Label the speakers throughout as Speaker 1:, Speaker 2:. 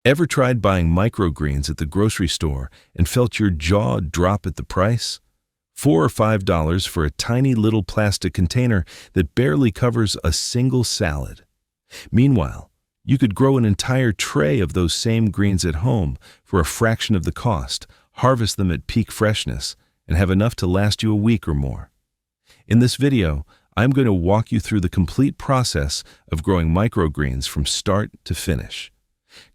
Speaker 1: Ever tried buying microgreens at the grocery store and felt your jaw drop at the price? $4 or $5 for a tiny little plastic container that barely covers a single salad. Meanwhile, you could grow an entire tray of those same greens at home for a fraction of the cost, harvest them at peak freshness, and have enough to last you a week or more. In this video, I'm going to walk you through the complete process of growing microgreens from start to finish,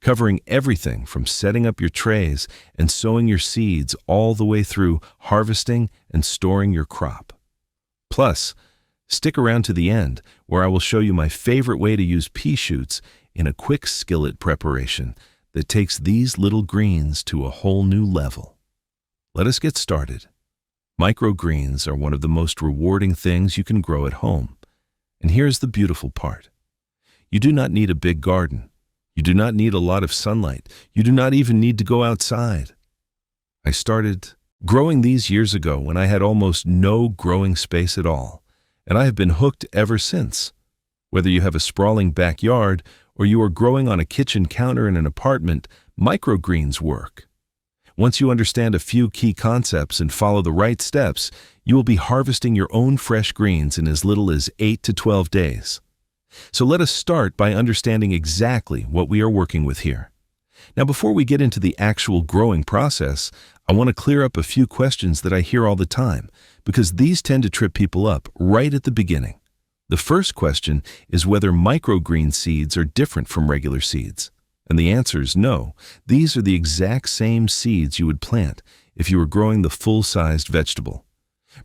Speaker 1: covering everything from setting up your trays and sowing your seeds all the way through harvesting and storing your crop. Plus, stick around to the end where I will show you my favorite way to use pea shoots in a quick skillet preparation that takes these little greens to a whole new level. Let us get started. Microgreens are one of the most rewarding things you can grow at home. And here's the beautiful part. You do not need a big garden. You do not need a lot of sunlight. You do not even need to go outside. I started growing these years ago when I had almost no growing space at all, and I have been hooked ever since. Whether you have a sprawling backyard or you are growing on a kitchen counter in an apartment, microgreens work. Once you understand a few key concepts and follow the right steps, you will be harvesting your own fresh greens in as little as 8 to 12 days. So let us start by understanding exactly what we are working with here. Now, before we get into the actual growing process, I want to clear up a few questions that I hear all the time, because these tend to trip people up right at the beginning. The first question is whether microgreen seeds are different from regular seeds. And the answer is no. These are the exact same seeds you would plant if you were growing the full-sized vegetable.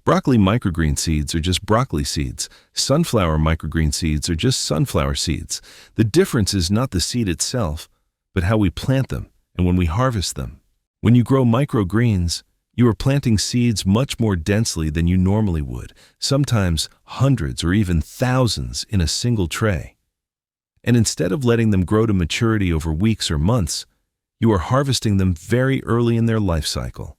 Speaker 1: Broccoli microgreen seeds are just broccoli seeds. Sunflower microgreen seeds are just sunflower seeds. The difference is not the seed itself, but how we plant them and when we harvest them. When you grow microgreens, you are planting seeds much more densely than you normally would, sometimes hundreds or even thousands in a single tray. And instead of letting them grow to maturity over weeks or months, you are harvesting them very early in their life cycle.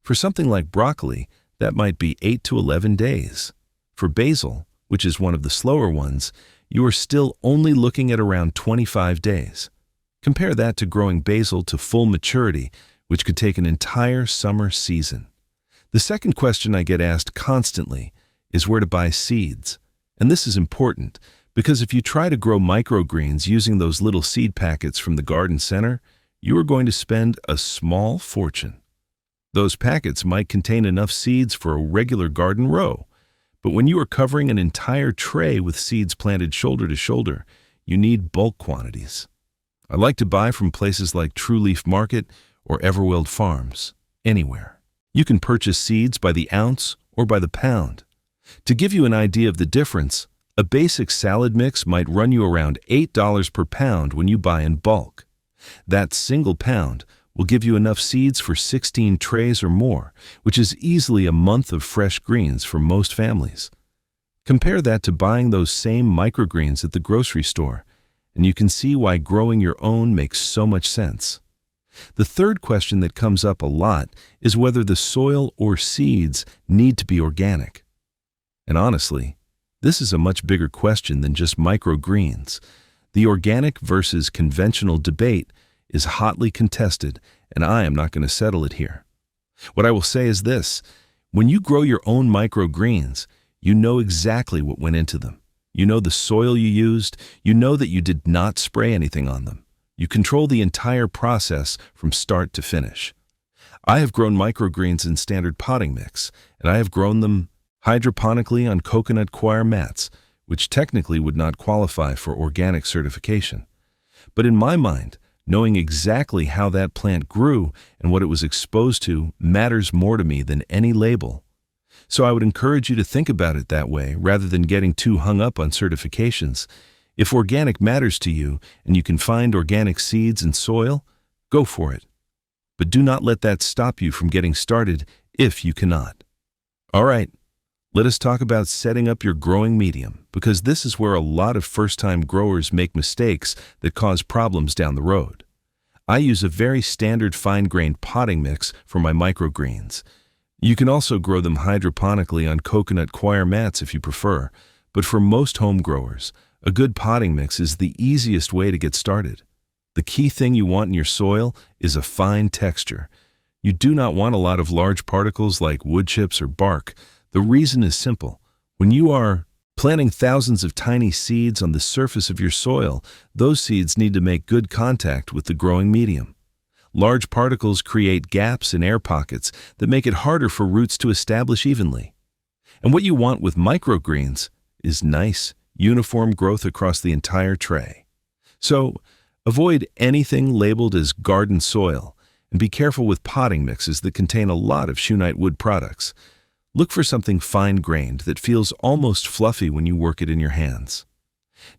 Speaker 1: For something like broccoli, that might be 8 to 11 days. For basil, which is one of the slower ones, you are still only looking at around 25 days. Compare that to growing basil to full maturity, which could take an entire summer season. The second question I get asked constantly is where to buy seeds. And this is important, because if you try to grow microgreens using those little seed packets from the garden center, you are going to spend a small fortune. Those packets might contain enough seeds for a regular garden row, but when you are covering an entire tray with seeds planted shoulder to shoulder, you need bulk quantities. I like to buy from places like True Leaf Market or Everwild Farms, anywhere. You can purchase seeds by the ounce or by the pound. To give you an idea of the difference, a basic salad mix might run you around $8 per pound when you buy in bulk. That single pound will give you enough seeds for 16 trays or more, which is easily a month of fresh greens for most families. Compare that to buying those same microgreens at the grocery store, and you can see why growing your own makes so much sense. The third question that comes up a lot is whether the soil or seeds need to be organic. And honestly, this is a much bigger question than just microgreens. The organic versus conventional debate is hotly contested, and I am not going to settle it here. What I will say is this: when you grow your own microgreens, you know exactly what went into them. You know the soil you used. You know that you did not spray anything on them. You control the entire process from start to finish. I have grown microgreens in standard potting mix, and I have grown them hydroponically on coconut coir mats, which technically would not qualify for organic certification. But in my mind, knowing exactly how that plant grew and what it was exposed to matters more to me than any label. So I would encourage you to think about it that way rather than getting too hung up on certifications. If organic matters to you and you can find organic seeds and soil, go for it. But do not let that stop you from getting started if you cannot. All right. Let us talk about setting up your growing medium, because this is where a lot of first-time growers make mistakes that cause problems down the road. I use a very standard fine-grained potting mix for my microgreens. You can also grow them hydroponically on coconut coir mats if you prefer, but for most home growers, a good potting mix is the easiest way to get started. The key thing you want in your soil is a fine texture. You do not want a lot of large particles like wood chips or bark. The reason is simple. When you are planting thousands of tiny seeds on the surface of your soil, those seeds need to make good contact with the growing medium. Large particles create gaps and air pockets that make it harder for roots to establish evenly. And what you want with microgreens is nice, uniform growth across the entire tray. So, avoid anything labeled as garden soil, and be careful with potting mixes that contain a lot of Shunite wood products. Look for something fine-grained that feels almost fluffy when you work it in your hands.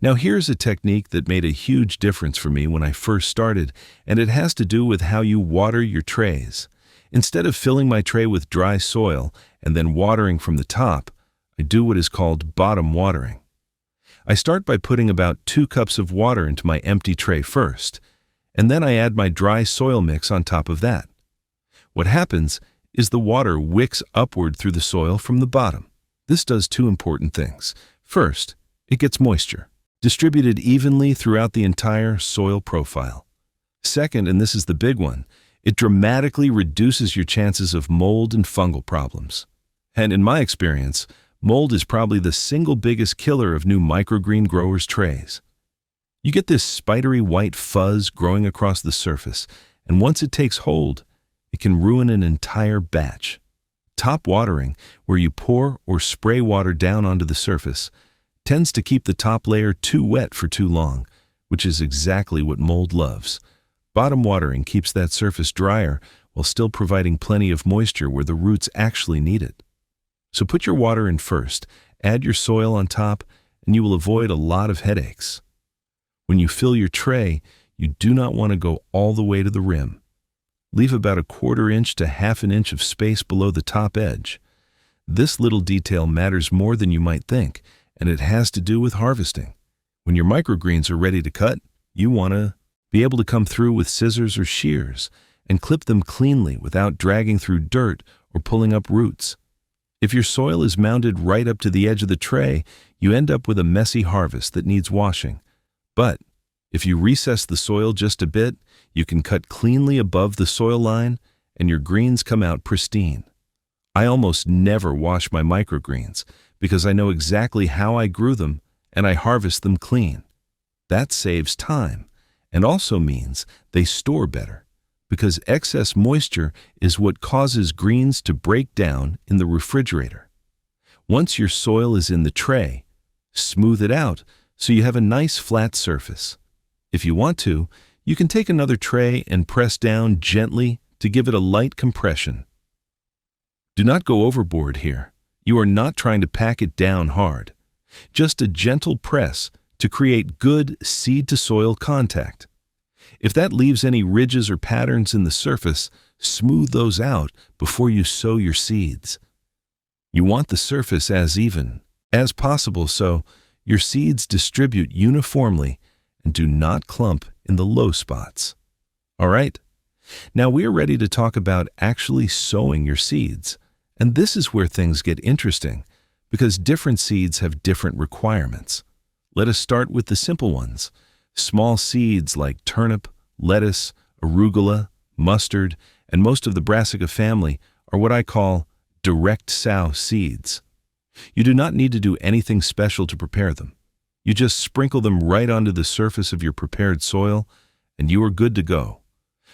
Speaker 1: Now here's a technique that made a huge difference for me when I first started, and it has to do with how you water your trays. Instead of filling my tray with dry soil and then watering from the top, I do what is called bottom watering. I start by putting about 2 cups of water into my empty tray first, and then I add my dry soil mix on top of that. What happens is the water wicks upward through the soil from the bottom. This does 2 important things. First, it gets moisture distributed evenly throughout the entire soil profile. Second, and this is the big one, it dramatically reduces your chances of mold and fungal problems. And in my experience, mold is probably the single biggest killer of new microgreen growers' trays. You get this spidery white fuzz growing across the surface, and once it takes hold, it can ruin an entire batch. Top watering, where you pour or spray water down onto the surface, tends to keep the top layer too wet for too long, which is exactly what mold loves. Bottom watering keeps that surface drier while still providing plenty of moisture where the roots actually need it. So put your water in first, add your soil on top, and you will avoid a lot of headaches. When you fill your tray, you do not want to go all the way to the rim. Leave about 1/4 inch to 1/2 inch of space below the top edge. This little detail matters more than you might think, and it has to do with harvesting. When your microgreens are ready to cut, you want to be able to come through with scissors or shears and clip them cleanly without dragging through dirt or pulling up roots. If your soil is mounded right up to the edge of the tray, you end up with a messy harvest that needs washing. But if you recess the soil just a bit, you can cut cleanly above the soil line and your greens come out pristine. I almost never wash my microgreens because I know exactly how I grew them and I harvest them clean. That saves time and also means they store better because excess moisture is what causes greens to break down in the refrigerator. Once your soil is in the tray, smooth it out so you have a nice flat surface. If you want to, you can take another tray and press down gently to give it a light compression. Do not go overboard here. You are not trying to pack it down hard. Just a gentle press to create good seed-to-soil contact. If that leaves any ridges or patterns in the surface, smooth those out before you sow your seeds. You want the surface as even as possible so your seeds distribute uniformly and do not clump in the low spots. All right, now we are ready to talk about actually sowing your seeds. And this is where things get interesting because different seeds have different requirements. Let us start with the simple ones. Small seeds like turnip, lettuce, arugula, mustard, and most of the brassica family are what I call direct sow seeds. You do not need to do anything special to prepare them. You just sprinkle them right onto the surface of your prepared soil, and you are good to go.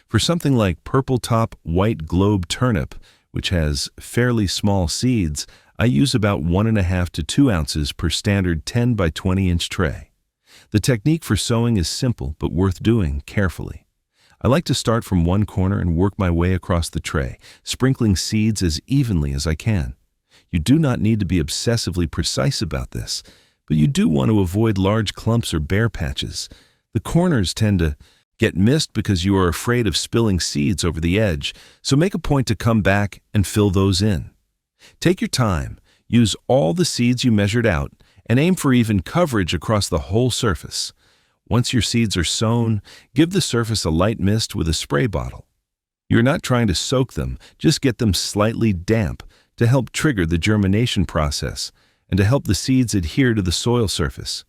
Speaker 1: For something like purple top white globe turnip, which has fairly small seeds, I use about 1.5 to 2 ounces per standard 10 by 20 inch tray. The technique for sowing is simple but worth doing carefully. I like to start from one corner and work my way across the tray, sprinkling seeds as evenly as I can. You do not need to be obsessively precise about this, but you do want to avoid large clumps or bare patches. The corners tend to get missed because you are afraid of spilling seeds over the edge, so make a point to come back and fill those in. Take your time, use all the seeds you measured out, and aim for even coverage across the whole surface. Once your seeds are sown, give the surface a light mist with a spray bottle. You're not trying to soak them, just get them slightly damp to help trigger the germination process and to help the seeds adhere to the soil surface.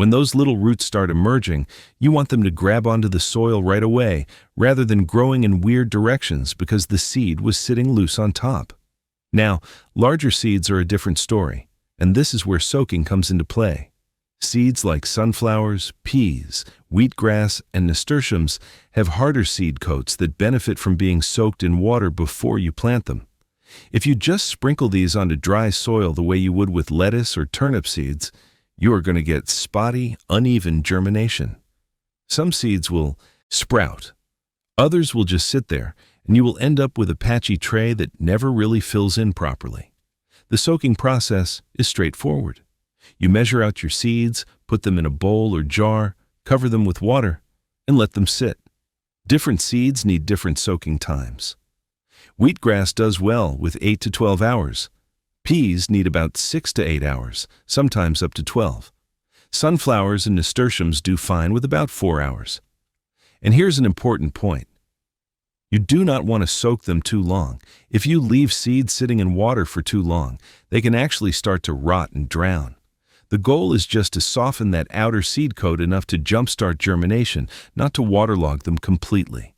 Speaker 1: When those little roots start emerging, you want them to grab onto the soil right away, rather than growing in weird directions because the seed was sitting loose on top. Now, larger seeds are a different story, and this is where soaking comes into play. Seeds like sunflowers, peas, wheatgrass, and nasturtiums have harder seed coats that benefit from being soaked in water before you plant them. If you just sprinkle these onto dry soil the way you would with lettuce or turnip seeds, you are going to get spotty, uneven germination. Some seeds will sprout. Others will just sit there, and you will end up with a patchy tray that never really fills in properly. The soaking process is straightforward. You measure out your seeds, put them in a bowl or jar, cover them with water, and let them sit. Different seeds need different soaking times. Wheatgrass does well with 8 to 12 hours. Peas need about 6 to 8 hours, sometimes up to 12. Sunflowers and nasturtiums do fine with about 4 hours. And here's an important point. You do not want to soak them too long. If you leave seeds sitting in water for too long, they can actually start to rot and drown. The goal is just to soften that outer seed coat enough to jumpstart germination, not to waterlog them completely.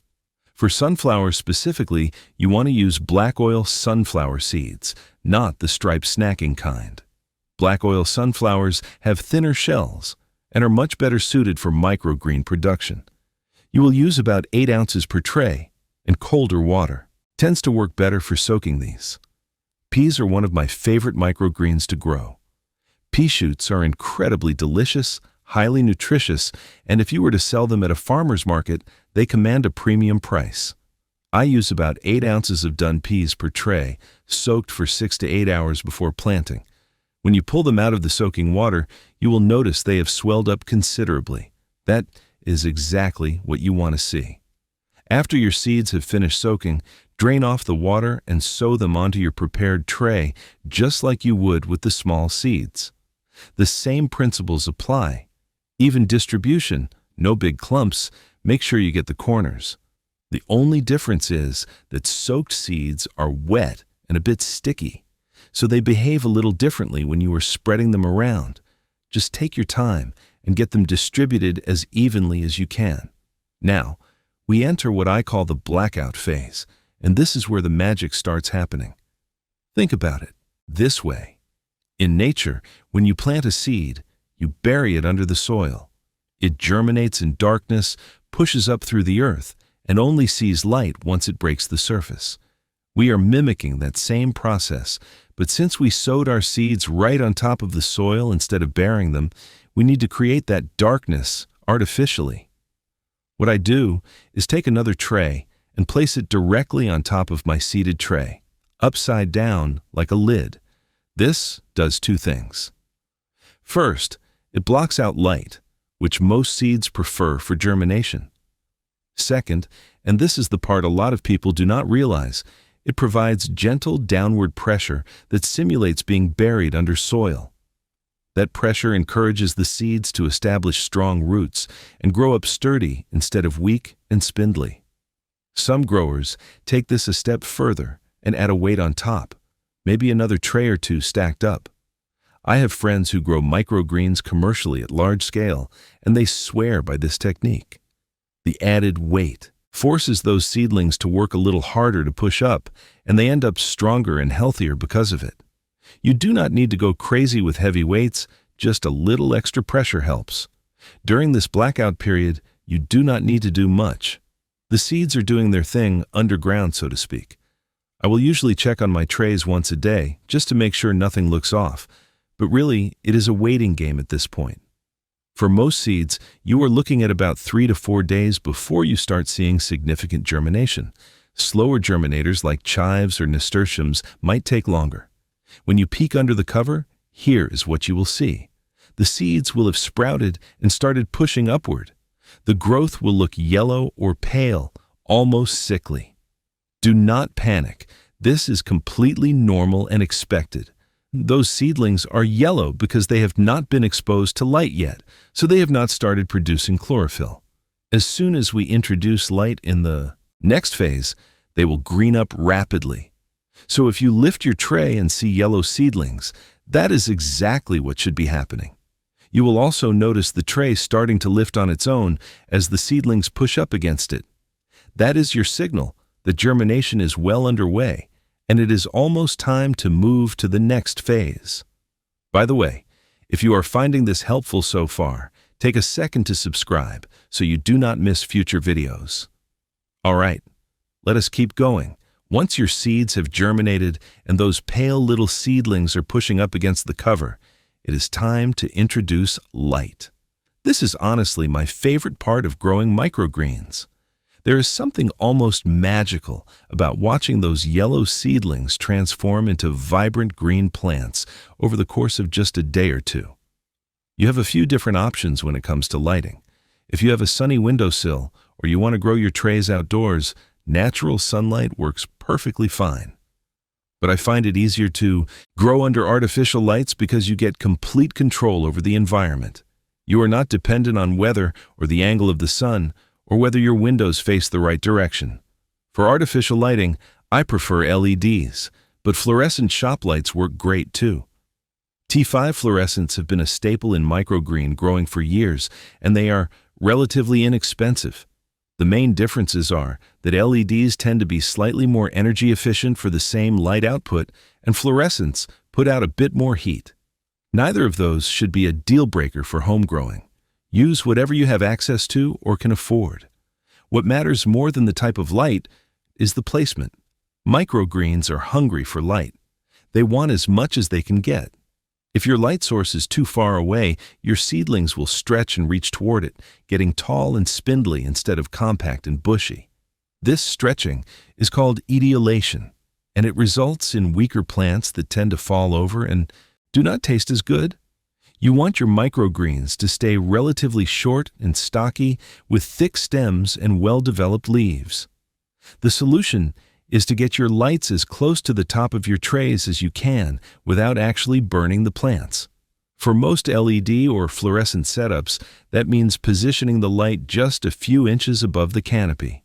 Speaker 1: For sunflowers specifically, you want to use black oil sunflower seeds, not the striped snacking kind. Black oil sunflowers have thinner shells and are much better suited for microgreen production. You will use about 8 ounces per tray, and colder water tends to work better for soaking these. Peas are one of my favorite microgreens to grow. Pea shoots are incredibly delicious, highly nutritious, and if you were to sell them at a farmer's market, they command a premium price. I use about 8 ounces of done peas per tray, soaked for 6 to 8 hours before planting. When you pull them out of the soaking water, you will notice they have swelled up considerably. That is exactly what you want to see. After your seeds have finished soaking, drain off the water and sow them onto your prepared tray, just like you would with the small seeds. The same principles apply. Even distribution, no big clumps, make sure you get the corners. The only difference is that soaked seeds are wet and a bit sticky, so they behave a little differently when you are spreading them around. Just take your time and get them distributed as evenly as you can. Now, we enter what I call the blackout phase, and this is where the magic starts happening. Think about it this way. In nature, when you plant a seed, you bury it under the soil. It germinates in darkness, pushes up through the earth, and only sees light once it breaks the surface. We are mimicking that same process, but since we sowed our seeds right on top of the soil instead of burying them, we need to create that darkness artificially. What I do is take another tray and place it directly on top of my seeded tray, upside down like a lid. This does two things. First, it blocks out light, which most seeds prefer for germination. Second, and this is the part a lot of people do not realize, it provides gentle downward pressure that simulates being buried under soil. That pressure encourages the seeds to establish strong roots and grow up sturdy instead of weak and spindly. Some growers take this a step further and add a weight on top, maybe another tray or two stacked up. I have friends who grow microgreens commercially at large scale, and they swear by this technique. The added weight forces those seedlings to work a little harder to push up, and they end up stronger and healthier because of it. You do not need to go crazy with heavy weights, just a little extra pressure helps. During this blackout period, you do not need to do much. The seeds are doing their thing underground, so to speak. I will usually check on my trays once a day, just to make sure nothing looks off, but really, it is a waiting game at this point. For most seeds, you are looking at about 3 to 4 days before you start seeing significant germination. Slower germinators like chives or nasturtiums might take longer. When you peek under the cover, here is what you will see. The seeds will have sprouted and started pushing upward. The growth will look yellow or pale, almost sickly. Do not panic. This is completely normal and expected. Those seedlings are yellow because they have not been exposed to light yet, so they have not started producing chlorophyll. As soon as we introduce light in the next phase, they will green up rapidly. So if you lift your tray and see yellow seedlings, that is exactly what should be happening. You will also notice the tray starting to lift on its own as the seedlings push up against it. That is your signal that germination is well underway, and it is almost time to move to the next phase. By the way, if you are finding this helpful so far, take a second to subscribe so you do not miss future videos. All right, let us keep going. Once your seeds have germinated and those pale little seedlings are pushing up against the cover, it is time to introduce light. This is honestly my favorite part of growing microgreens. There is something almost magical about watching those yellow seedlings transform into vibrant green plants over the course of just a day or two. You have a few different options when it comes to lighting. If you have a sunny windowsill or you want to grow your trays outdoors, natural sunlight works perfectly fine. But I find it easier to grow under artificial lights because you get complete control over the environment. You are not dependent on weather or the angle of the sun, or whether your windows face the right direction. For artificial lighting, I prefer LEDs, but fluorescent shop lights work great too. T5 fluorescents have been a staple in microgreen growing for years, and they are relatively inexpensive. The main differences are that LEDs tend to be slightly more energy efficient for the same light output, and fluorescents put out a bit more heat. Neither of those should be a deal breaker for home growing. Use whatever you have access to or can afford. What matters more than the type of light is the placement. Microgreens are hungry for light. They want as much as they can get. If your light source is too far away, your seedlings will stretch and reach toward it, getting tall and spindly instead of compact and bushy. This stretching is called etiolation, and it results in weaker plants that tend to fall over and do not taste as good. You want your microgreens to stay relatively short and stocky with thick stems and well-developed leaves. The solution is to get your lights as close to the top of your trays as you can without actually burning the plants. For most LED or fluorescent setups, that means positioning the light just a few inches above the canopy.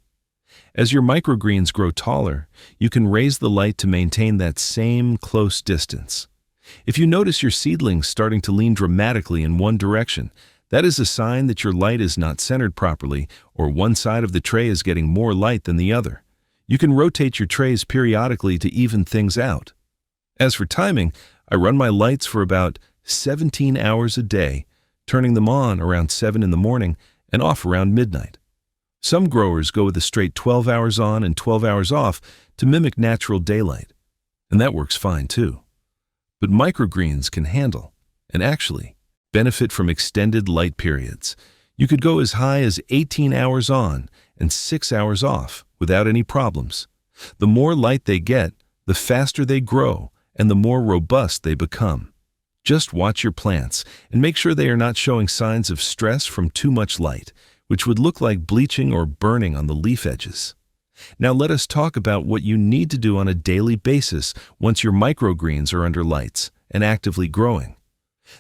Speaker 1: As your microgreens grow taller, you can raise the light to maintain that same close distance. If you notice your seedlings starting to lean dramatically in one direction, that is a sign that your light is not centered properly or one side of the tray is getting more light than the other. You can rotate your trays periodically to even things out. As for timing, I run my lights for about 17 hours a day, turning them on around 7 in the morning and off around midnight. Some growers go with a straight 12 hours on and 12 hours off to mimic natural daylight, and that works fine too. But microgreens can handle, and actually, benefit from extended light periods. You could go as high as 18 hours on and 6 hours off without any problems. The more light they get, the faster they grow and the more robust they become. Just watch your plants and make sure they are not showing signs of stress from too much light, which would look like bleaching or burning on the leaf edges. Now let us talk about what you need to do on a daily basis once your microgreens are under lights and actively growing.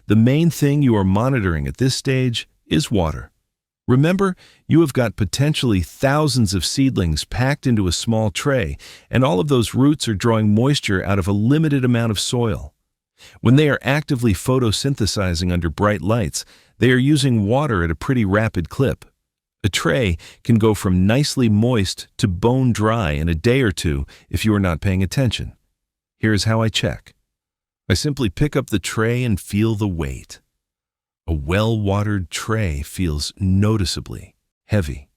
Speaker 1: The main thing you are monitoring at this stage is water. Remember, you have got potentially thousands of seedlings packed into a small tray, and all of those roots are drawing moisture out of a limited amount of soil. When they are actively photosynthesizing under bright lights, they are using water at a pretty rapid clip. A tray can go from nicely moist to bone dry in a day or two if you are not paying attention. Here's how I check. I simply pick up the tray and feel the weight. A well-watered tray feels noticeably heavy.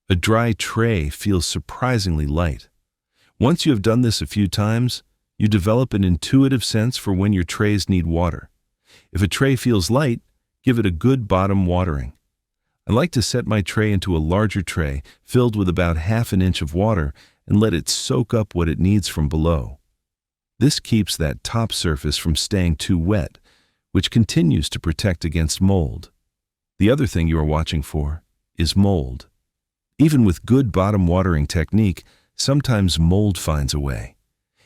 Speaker 1: A dry tray feels surprisingly light. Once you have done this a few times, you develop an intuitive sense for when your trays need water. If a tray feels light, give it a good bottom watering. I like to set my tray into a larger tray filled with about ½ an inch of water and let it soak up what it needs from below. This keeps that top surface from staying too wet, which continues to protect against mold. The other thing you are watching for is mold. Even with good bottom watering technique, sometimes mold finds a way.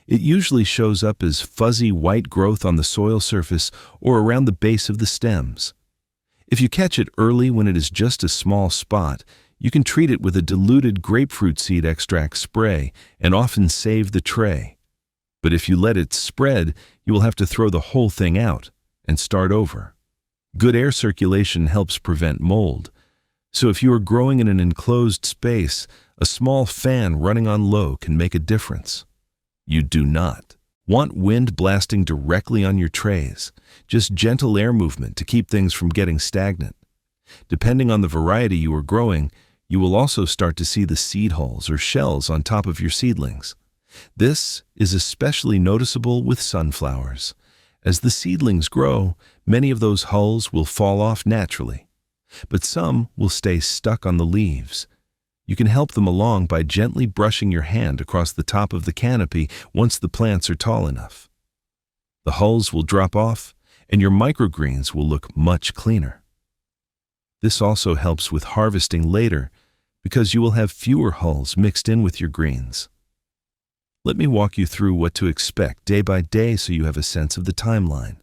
Speaker 1: It usually shows up as fuzzy white growth on the soil surface or around the base of the stems. If you catch it early when it is just a small spot, you can treat it with a diluted grapefruit seed extract spray and often save the tray. But if you let it spread, you will have to throw the whole thing out and start over. Good air circulation helps prevent mold. So if you are growing in an enclosed space, a small fan running on low can make a difference. You do not want wind blasting directly on your trays, just gentle air movement to keep things from getting stagnant. Depending on the variety you are growing, you will also start to see the seed hulls or shells on top of your seedlings. This is especially noticeable with sunflowers. As the seedlings grow, many of those hulls will fall off naturally, but some will stay stuck on the leaves. You can help them along by gently brushing your hand across the top of the canopy once the plants are tall enough. The hulls will drop off, and your microgreens will look much cleaner. This also helps with harvesting later because you will have fewer hulls mixed in with your greens. Let me walk you through what to expect day by day so you have a sense of the timeline.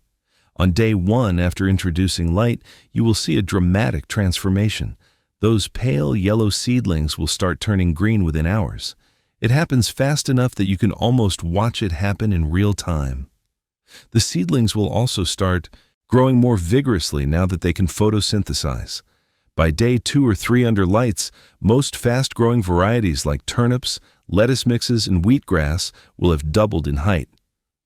Speaker 1: On day 1 after introducing light, you will see a dramatic transformation. Those pale yellow seedlings will start turning green within hours. It happens fast enough that you can almost watch it happen in real time. The seedlings will also start growing more vigorously now that they can photosynthesize. By day 2 or 3 under lights, most fast-growing varieties like turnips, lettuce mixes, and wheatgrass will have doubled in height.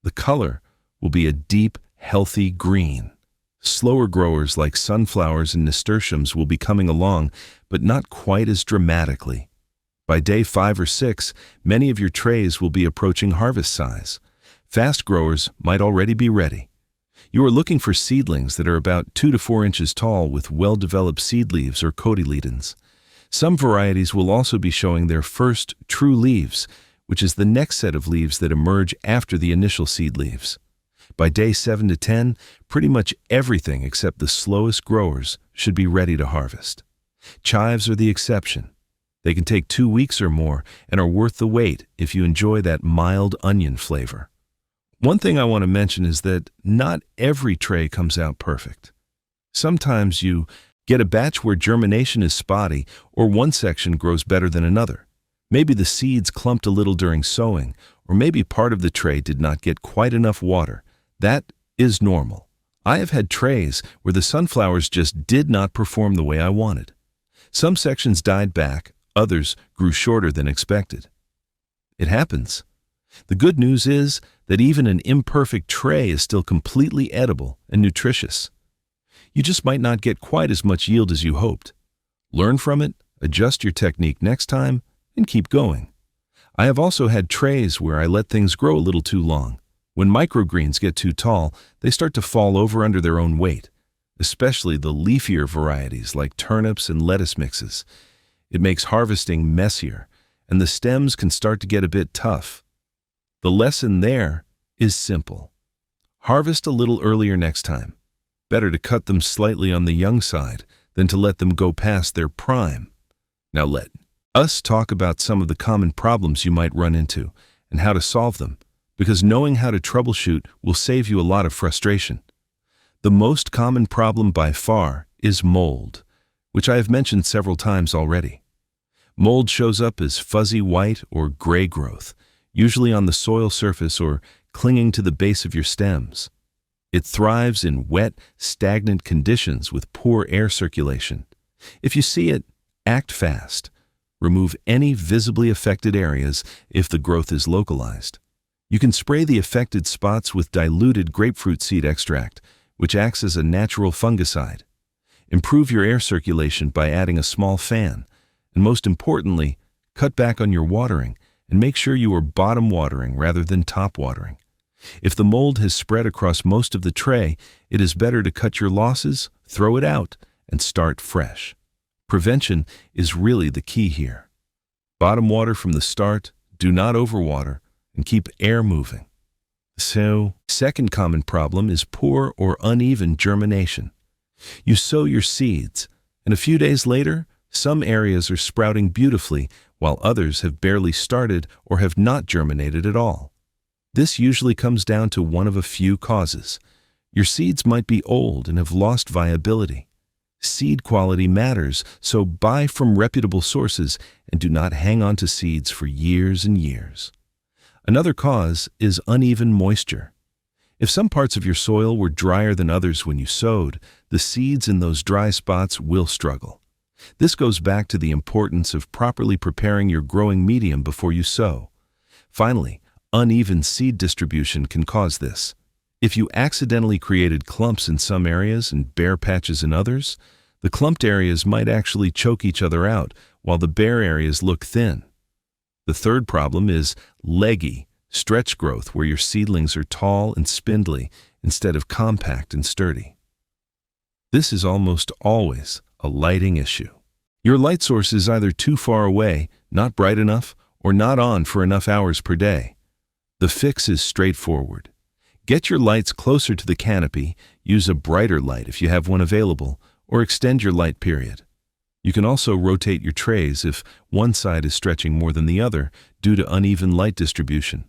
Speaker 1: The color will be a deep, healthy green. Slower growers like sunflowers and nasturtiums will be coming along, but not quite as dramatically. By day 5 or 6, many of your trays will be approaching harvest size. Fast growers might already be ready. You are looking for seedlings that are about 2 to 4 inches tall with well-developed seed leaves or cotyledons. Some varieties will also be showing their first true leaves, which is the next set of leaves that emerge after the initial seed leaves. By day 7 to 10, pretty much everything except the slowest growers should be ready to harvest. Chives are the exception. They can take 2 weeks or more and are worth the wait if you enjoy that mild onion flavor. One thing I want to mention is that not every tray comes out perfect. Sometimes you get a batch where germination is spotty or one section grows better than another. Maybe the seeds clumped a little during sowing, or maybe part of the tray did not get quite enough water. That is normal. I have had trays where the sunflowers just did not perform the way I wanted. Some sections died back, others grew shorter than expected. It happens. The good news is that even an imperfect tray is still completely edible and nutritious. You just might not get quite as much yield as you hoped. Learn from it, adjust your technique next time, and keep going. I have also had trays where I let things grow a little too long. When microgreens get too tall, they start to fall over under their own weight, especially the leafier varieties like turnips and lettuce mixes. It makes harvesting messier, and the stems can start to get a bit tough. The lesson there is simple. Harvest a little earlier next time. Better to cut them slightly on the young side than to let them go past their prime. Now let us talk about some of the common problems you might run into and how to solve them, because knowing how to troubleshoot will save you a lot of frustration. The most common problem by far is mold, which I have mentioned several times already. Mold shows up as fuzzy white or gray growth, usually on the soil surface or clinging to the base of your stems. It thrives in wet, stagnant conditions with poor air circulation. If you see it, act fast. Remove any visibly affected areas if the growth is localized. You can spray the affected spots with diluted grapefruit seed extract, which acts as a natural fungicide. Improve your air circulation by adding a small fan, and most importantly, cut back on your watering and make sure you are bottom watering rather than top watering. If the mold has spread across most of the tray, it is better to cut your losses, throw it out, and start fresh. Prevention is really the key here. Bottom water from the start, do not overwater, and keep air moving. So, second common problem is poor or uneven germination. You sow your seeds, and a few days later, some areas are sprouting beautifully, while others have barely started or have not germinated at all. This usually comes down to one of a few causes. Your seeds might be old and have lost viability. Seed quality matters, so buy from reputable sources and do not hang on to seeds for years and years. Another cause is uneven moisture. If some parts of your soil were drier than others when you sowed, the seeds in those dry spots will struggle. This goes back to the importance of properly preparing your growing medium before you sow. Finally, uneven seed distribution can cause this. If you accidentally created clumps in some areas and bare patches in others, the clumped areas might actually choke each other out while the bare areas look thin. The third problem is leggy, stretch growth, where your seedlings are tall and spindly instead of compact and sturdy. This is almost always a lighting issue. Your light source is either too far away, not bright enough, or not on for enough hours per day. The fix is straightforward. Get your lights closer to the canopy, use a brighter light if you have one available, or extend your light period. You can also rotate your trays if one side is stretching more than the other due to uneven light distribution.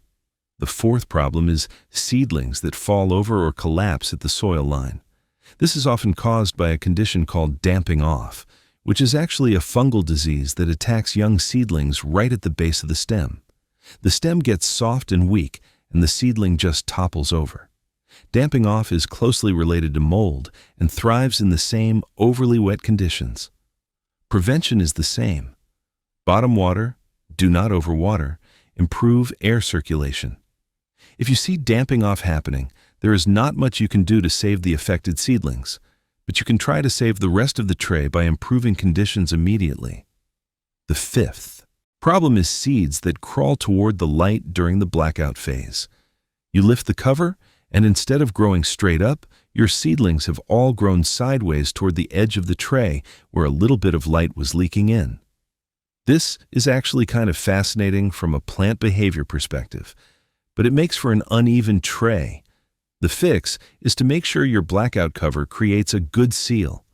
Speaker 1: The fourth problem is seedlings that fall over or collapse at the soil line. This is often caused by a condition called damping off, which is actually a fungal disease that attacks young seedlings right at the base of the stem. The stem gets soft and weak, and the seedling just topples over. Damping off is closely related to mold and thrives in the same overly wet conditions. Prevention is the same. Bottom water, do not overwater, improve air circulation. If you see damping off happening, there is not much you can do to save the affected seedlings, but you can try to save the rest of the tray by improving conditions immediately. The fifth problem is seeds that crawl toward the light during the blackout phase. You lift the cover, and instead of growing straight up, your seedlings have all grown sideways toward the edge of the tray where a little bit of light was leaking in. This is actually kind of fascinating from a plant behavior perspective, but it makes for an uneven tray. The fix is to make sure your blackout cover creates a good seal.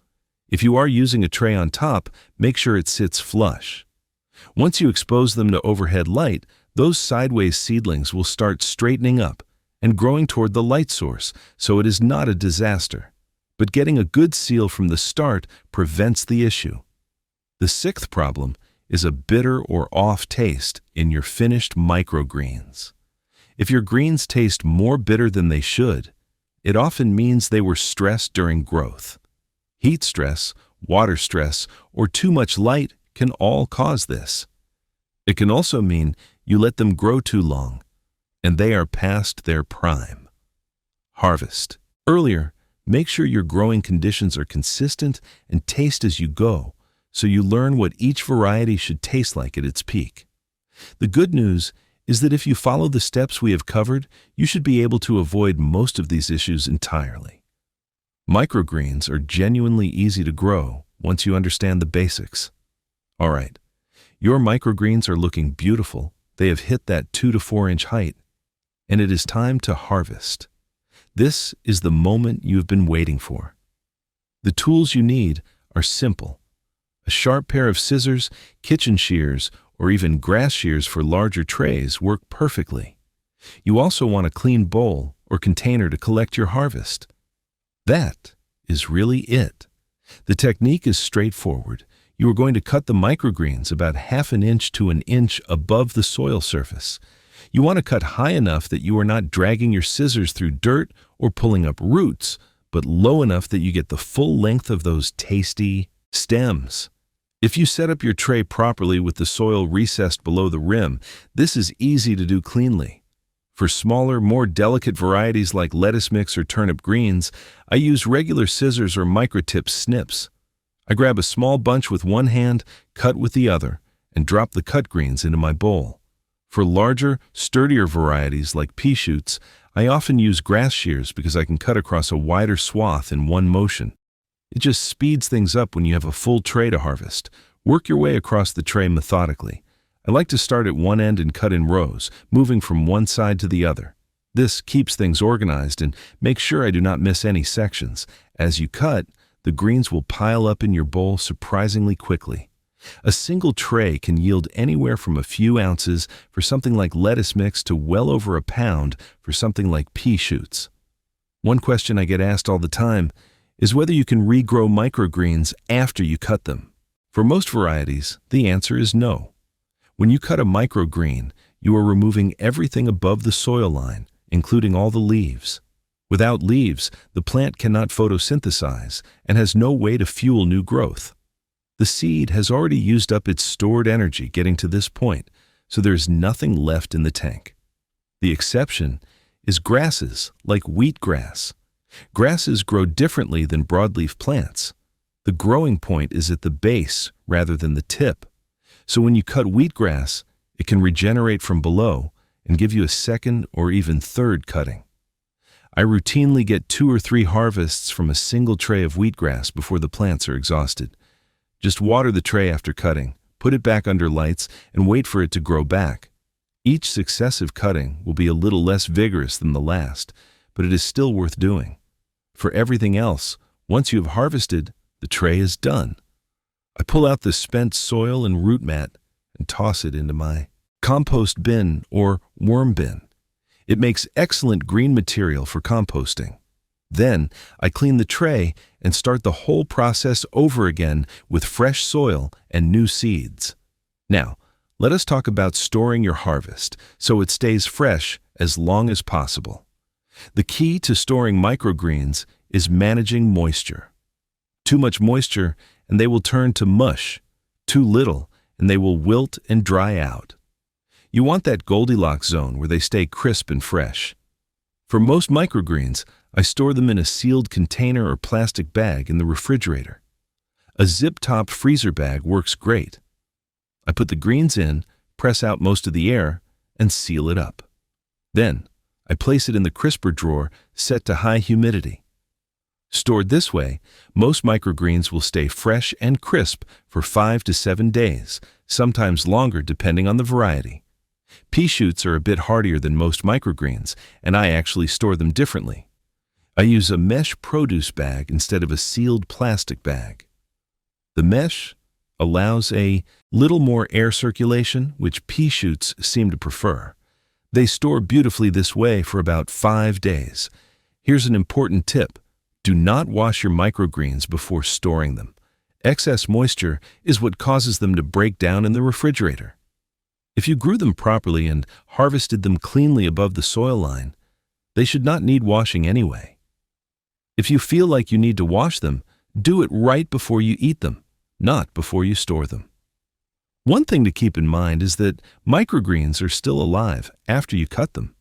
Speaker 1: If you are using a tray on top, make sure it sits flush. Once you expose them to overhead light, those sideways seedlings will start straightening up and growing toward the light source, so it is not a disaster. But getting a good seal from the start prevents the issue. The sixth problem is a bitter or off taste in your finished microgreens. If your greens taste more bitter than they should, it often means they were stressed during growth. Heat stress, water stress, or too much light can all cause this. It can also mean you let them grow too long, and they are past their prime. Harvest. Earlier, make sure your growing conditions are consistent and taste as you go, so you learn what each variety should taste like at its peak. The good news is that if you follow the steps we have covered, you should be able to avoid most of these issues entirely. Microgreens are genuinely easy to grow once you understand the basics. All right, your microgreens are looking beautiful. They have hit that 2 to 4 inch height, and it is time to harvest. This is the moment you have been waiting for. The tools you need are simple. A sharp pair of scissors, kitchen shears, or even grass shears for larger trays work perfectly. You also want a clean bowl or container to collect your harvest. That is really it. The technique is straightforward. You are going to cut the microgreens about 1/2 inch to 1 inch above the soil surface. You want to cut high enough that you are not dragging your scissors through dirt or pulling up roots, but low enough that you get the full length of those tasty stems. If you set up your tray properly with the soil recessed below the rim, this is easy to do cleanly. For smaller, more delicate varieties like lettuce mix or turnip greens, I use regular scissors or microtip snips. I grab a small bunch with one hand, cut with the other, and drop the cut greens into my bowl. For larger, sturdier varieties like pea shoots, I often use grass shears because I can cut across a wider swath in one motion. It just speeds things up when you have a full tray to harvest. Work your way across the tray methodically. I like to start at one end and cut in rows, moving from one side to the other. This keeps things organized and makes sure I do not miss any sections. As you cut, the greens will pile up in your bowl surprisingly quickly. A single tray can yield anywhere from a few ounces for something like lettuce mix to well over a pound for something like pea shoots. One question I get asked all the time is whether you can regrow microgreens after you cut them. For most varieties, the answer is no. When you cut a microgreen, you are removing everything above the soil line, including all the leaves. Without leaves, the plant cannot photosynthesize and has no way to fuel new growth. The seed has already used up its stored energy getting to this point, so there is nothing left in the tank. The exception is grasses like wheatgrass. Grasses grow differently than broadleaf plants. The growing point is at the base rather than the tip. So when you cut wheatgrass, it can regenerate from below and give you a second or even third cutting. I routinely get 2 or 3 harvests from a single tray of wheatgrass before the plants are exhausted. Just water the tray after cutting, put it back under lights, and wait for it to grow back. Each successive cutting will be a little less vigorous than the last, but it is still worth doing. For everything else, once you have harvested, the tray is done. I pull out the spent soil and root mat and toss it into my compost bin or worm bin. It makes excellent green material for composting. Then I clean the tray and start the whole process over again with fresh soil and new seeds. Now, let us talk about storing your harvest so it stays fresh as long as possible. The key to storing microgreens is managing moisture. Too much moisture and they will turn to mush. Too little and they will wilt and dry out. You want that Goldilocks zone where they stay crisp and fresh. For most microgreens, I store them in a sealed container or plastic bag in the refrigerator. A zip-top freezer bag works great. I put the greens in, press out most of the air, and seal it up. Then, I place it in the crisper drawer set to high humidity. Stored this way, most microgreens will stay fresh and crisp for 5 to 7 days, sometimes longer depending on the variety. Pea shoots are a bit hardier than most microgreens, and I actually store them differently. I use a mesh produce bag instead of a sealed plastic bag. The mesh allows a little more air circulation, which pea shoots seem to prefer. They store beautifully this way for about 5 days. Here's an important tip. Do not wash your microgreens before storing them. Excess moisture is what causes them to break down in the refrigerator. If you grew them properly and harvested them cleanly above the soil line, they should not need washing anyway. If you feel like you need to wash them, do it right before you eat them, not before you store them. One thing to keep in mind is that microgreens are still alive after you cut them.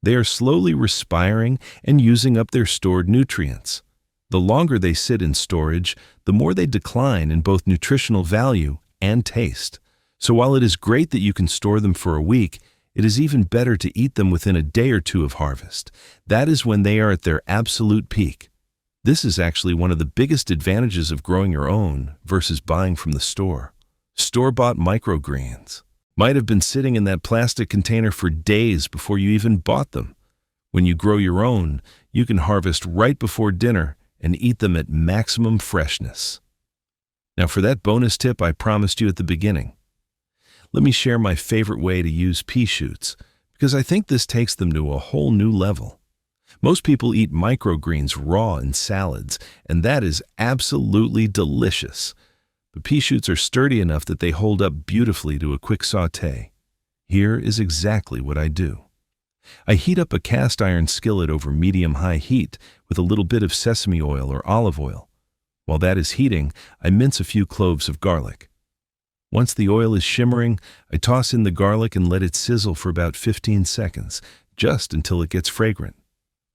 Speaker 1: They are slowly respiring and using up their stored nutrients. The longer they sit in storage, the more they decline in both nutritional value and taste. So while it is great that you can store them for a week, it is even better to eat them within a day or two of harvest. That is when they are at their absolute peak. This is actually one of the biggest advantages of growing your own versus buying from the store. Store-bought microgreens might have been sitting in that plastic container for days before you even bought them. When you grow your own, you can harvest right before dinner and eat them at maximum freshness. Now for that bonus tip I promised you at the beginning. Let me share my favorite way to use pea shoots, because I think this takes them to a whole new level. Most people eat microgreens raw in salads, and that is absolutely delicious. But pea shoots are sturdy enough that they hold up beautifully to a quick sauté. Here is exactly what I do. I heat up a cast iron skillet over medium-high heat with a little bit of sesame oil or olive oil. While that is heating, I mince a few cloves of garlic. Once the oil is shimmering, I toss in the garlic and let it sizzle for about 15 seconds, just until it gets fragrant.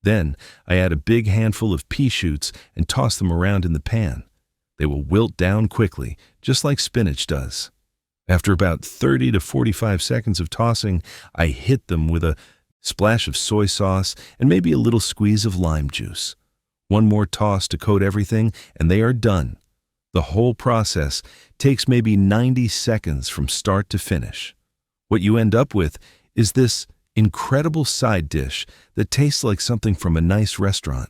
Speaker 1: Then, I add a big handful of pea shoots and toss them around in the pan. They will wilt down quickly, just like spinach does. After about 30 to 45 seconds of tossing, I hit them with a splash of soy sauce and maybe a little squeeze of lime juice. One more toss to coat everything, and they are done. The whole process takes maybe 90 seconds from start to finish. What you end up with is this incredible side dish that tastes like something from a nice restaurant.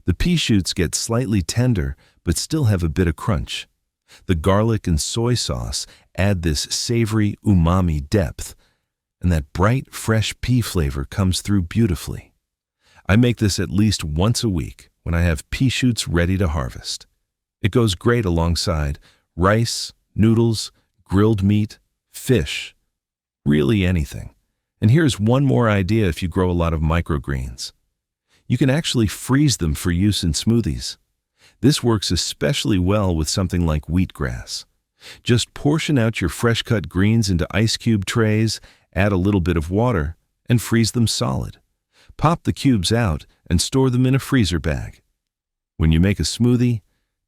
Speaker 1: The pea shoots get slightly tender, but still have a bit of crunch. The garlic and soy sauce add this savory umami depth, and that bright, fresh pea flavor comes through beautifully. I make this at least once a week when I have pea shoots ready to harvest. It goes great alongside rice, noodles, grilled meat, fish, really anything. And here's one more idea if you grow a lot of microgreens. You can actually freeze them for use in smoothies. This works especially well with something like wheatgrass. Just portion out your fresh-cut greens into ice cube trays, add a little bit of water, and freeze them solid. Pop the cubes out and store them in a freezer bag. When you make a smoothie,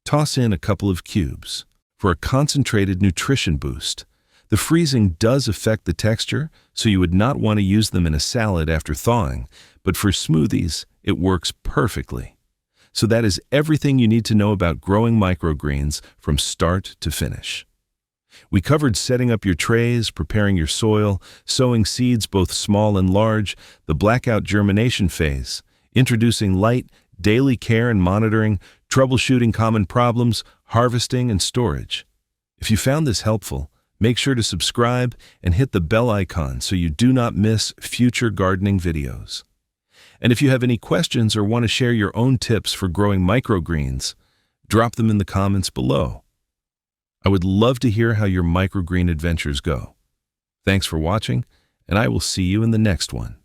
Speaker 1: toss in a couple of cubes. For a concentrated nutrition boost, the freezing does affect the texture, so you would not want to use them in a salad after thawing, but for smoothies, it works perfectly. So that is everything you need to know about growing microgreens from start to finish. We covered setting up your trays, preparing your soil, sowing seeds both small and large, the blackout germination phase, introducing light, daily care and monitoring, troubleshooting common problems, harvesting and storage. If you found this helpful, make sure to subscribe and hit the bell icon so you do not miss future gardening videos. And if you have any questions or want to share your own tips for growing microgreens, drop them in the comments below. I would love to hear how your microgreen adventures go. Thanks for watching, and I will see you in the next one.